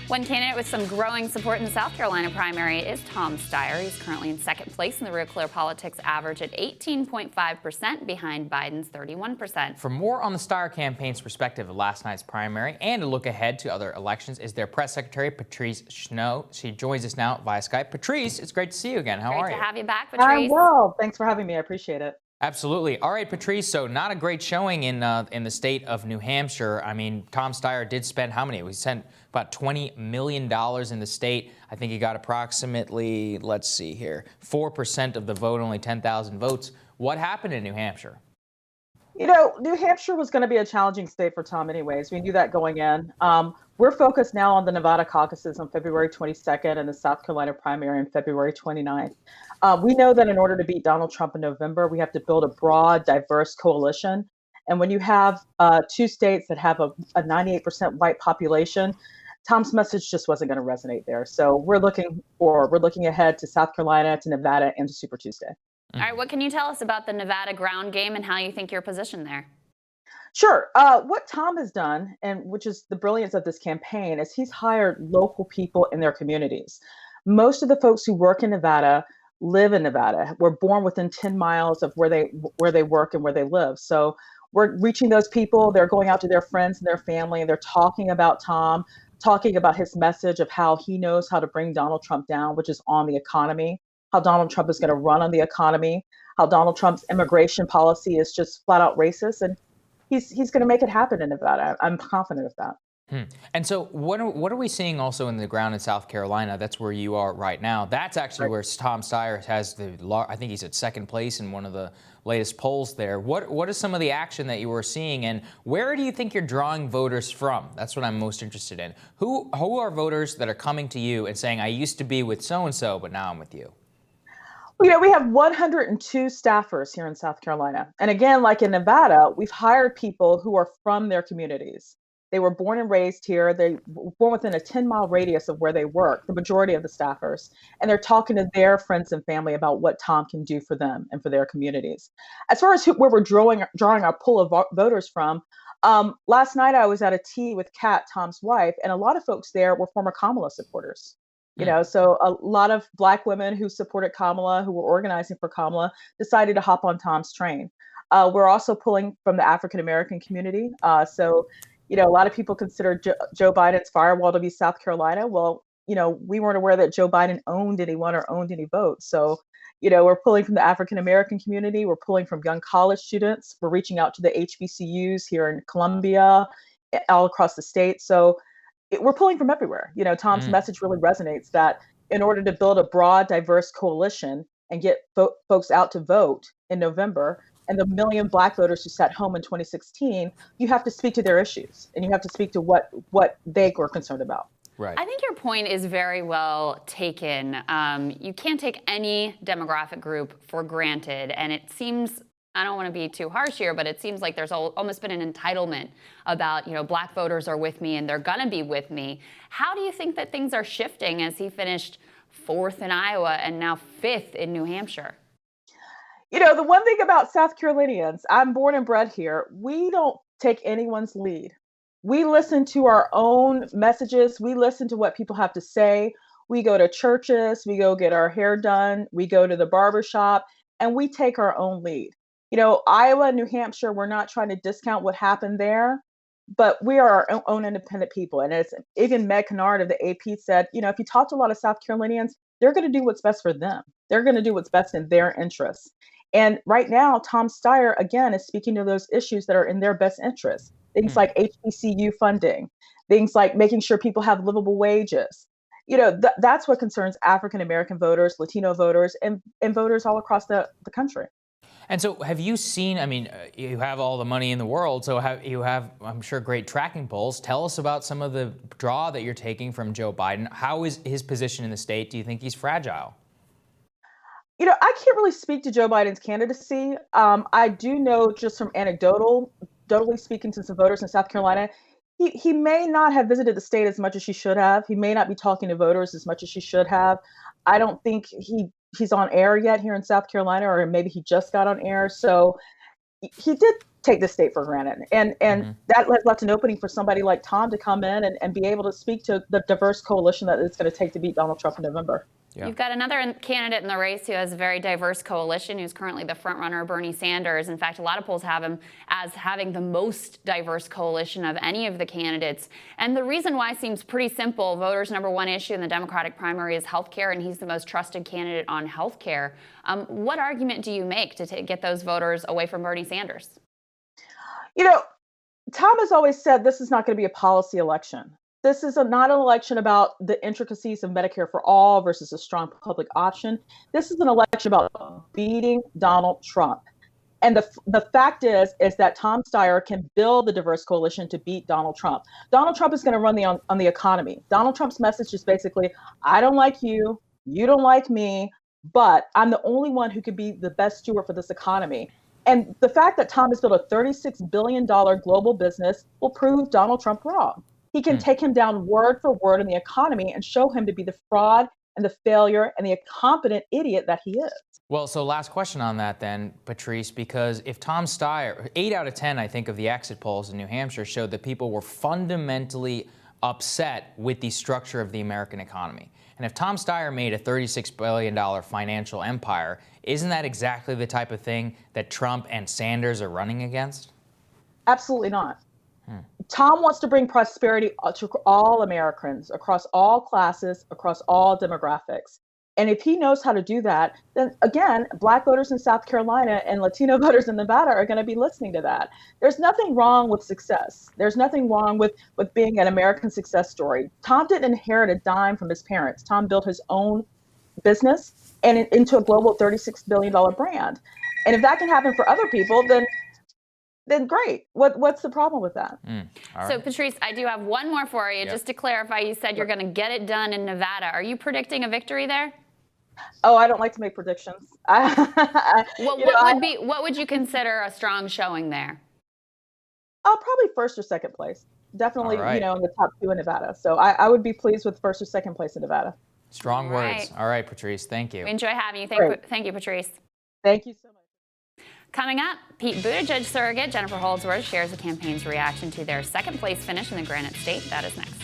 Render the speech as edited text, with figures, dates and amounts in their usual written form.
One candidate with some growing support in the South Carolina primary is Tom Steyer. He's currently in second place in the Real Clear Politics average at 18.5%, behind Biden's 31%. For more on the Steyer campaign's perspective of last night's primary and a look ahead to other elections is their press secretary, Patrice. She joins us now via Skype. Patrice, it's great to see you again. How are you? Great to have you back, Patrice. Well, thanks for having me. I appreciate it. Absolutely. All right, Patrice, so not a great showing in the state of New Hampshire. I mean, Tom Steyer did spend how many? We spent about $20 million in the state. I think he got approximately, let's see here, 4% of the vote, only 10,000 votes. What happened in New Hampshire? You know, New Hampshire was going to be a challenging state for Tom anyways. We knew that going in. We're focused now on the Nevada caucuses on February 22nd and the South Carolina primary on February 29th. We know that in order to beat Donald Trump in November, we have to build a broad, diverse coalition. And when you have two states that have a 98% white population, Tom's message just wasn't going to resonate there. So we're looking ahead to South Carolina, to Nevada, and to Super Tuesday. All right, what can you tell us about the Nevada ground game and how you think you're positioned there? Sure. What Tom has done, and which is the brilliance of this campaign, is he's hired local people in their communities. Most of the folks who work in Nevada live in Nevada, were born within 10 miles of where they work and where they live. So we're reaching those people. They're going out to their friends and their family, and they're talking about Tom, talking about his message of how he knows how to bring Donald Trump down, which is on the economy, how Donald Trump is going to run on the economy, how Donald Trump's immigration policy is just flat out racist. And he's going to make it happen in Nevada. I'm confident of that. And so what are we seeing also in the ground in South Carolina? That's where you are right now. That's actually where Tom Steyer has I think he's at second place in one of the latest polls there. What is some of the action that you were seeing, and where do you think you're drawing voters from? That's what I'm most interested in. Who are voters that are coming to you and saying, I used to be with so-and-so, but now I'm with you? Well, we have 102 staffers here in South Carolina. And again, like in Nevada, we've hired people who are from their communities. They were born and raised here. They were born within a 10-mile radius of where they work, the majority of the staffers. And they're talking to their friends and family about what Tom can do for them and for their communities. As far as where we're drawing our pool of voters from, last night I was at a tea with Kat, Tom's wife, and a lot of folks there were former Kamala supporters. You know, so a lot of Black women who supported Kamala, who were organizing for Kamala, decided to hop on Tom's train. We're also pulling from the African-American community. So, you know, a lot of people consider Joe Biden's firewall to be South Carolina. Well, you know, we weren't aware that Joe Biden owned anyone or owned any votes. So, you know, we're pulling from the African-American community. We're pulling from young college students. We're reaching out to the HBCUs here in Columbia, all across the state. So we're pulling from everywhere. You know, Tom's message really resonates that in order to build a broad, diverse coalition and get folks out to vote in November, and the million Black voters who sat home in 2016, you have to speak to their issues, and you have to speak to what they were concerned about. Right. I think your point is very well taken. You can't take any demographic group for granted, and it seems, I don't want to be too harsh here, but it seems like there's almost been an entitlement about, you know, Black voters are with me and they're going to be with me. How do you think that things are shifting as he finished 4th in Iowa and now 5th in New Hampshire? You know, the one thing about South Carolinians, I'm born and bred here, we don't take anyone's lead. We listen to our own messages. We listen to what people have to say. We go to churches, we go get our hair done, we go to the barber shop, and we take our own lead. You know, Iowa, New Hampshire, we're not trying to discount what happened there, but we are our own independent people. And as even Meg Kennard of the AP said, you know, if you talk to a lot of South Carolinians, they're going to do what's best for them. They're going to do what's best in their interests. And right now, Tom Steyer, again, is speaking to those issues that are in their best interest. Things like HBCU funding, things like making sure people have livable wages. You know, that's what concerns African-American voters, Latino voters, and voters all across the country. And so have you seen, I mean, you have all the money in the world, so you have, I'm sure, great tracking polls. Tell us about some of the draw that you're taking from Joe Biden. How is his position in the state? Do you think he's fragile? You know, I can't really speak to Joe Biden's candidacy. I do know just from anecdotally speaking to some voters in South Carolina, he may not have visited the state as much as he should have. He may not be talking to voters as much as he should have. I don't think he's on air yet here in South Carolina, or maybe he just got on air. So he did take the state for granted. And that left an opening for somebody like Tom to come in and be able to speak to the diverse coalition that it's going to take to beat Donald Trump in November. Yeah. You've got another candidate in the race who has a very diverse coalition, who's currently the front runner, Bernie Sanders. In fact, a lot of polls have him as having the most diverse coalition of any of the candidates. And the reason why seems pretty simple. Voters' number one issue in the Democratic primary is health care, and he's the most trusted candidate on health care. What argument do you make to get those voters away from Bernie Sanders? Tom has always said this is not going to be a policy election. This is not an election about the intricacies of Medicare for all versus a strong public option. This is an election about beating Donald Trump. And the fact is that Tom Steyer can build the diverse coalition to beat Donald Trump. Donald Trump is going to run on the economy. Donald Trump's message is basically, I don't like you, you don't like me, but I'm the only one who could be the best steward for this economy. And the fact that Tom has built a $36 billion global business will prove Donald Trump wrong. He can take him down word for word in the economy and show him to be the fraud and the failure and the incompetent idiot that he is. Well, so last question on that then, Patrice, because if Tom Steyer, 8 out of 10, I think, of the exit polls in New Hampshire showed that people were fundamentally upset with the structure of the American economy. And if Tom Steyer made a $36 billion financial empire, isn't that exactly the type of thing that Trump and Sanders are running against? Absolutely not. Tom wants to bring prosperity to all Americans, across all classes, across all demographics. And if he knows how to do that, then again, Black voters in South Carolina and Latino voters in Nevada are going to be listening to that. There's nothing wrong with success. There's nothing wrong with being an American success story. Tom didn't inherit a dime from his parents. Tom built his own business and into a global $36 billion brand. And if that can happen for other people, then great. What's the problem with that? So, Patrice, I do have one more for you. Yep. Just to clarify, you said you're going to get it done in Nevada. Are you predicting a victory there? Oh, I don't like to make predictions. What would you consider a strong showing there? Probably first or second place. Definitely, All right. in the top 2 in Nevada. So I would be pleased with first or second place in Nevada. Strong All right. words. All right, Patrice, thank you. We enjoy having you. Great. Thank you, Patrice. Thank you so much. Coming up, Pete Buttigieg surrogate Jennifer Holdsworth shares the campaign's reaction to their second place finish in the Granite State. That is next.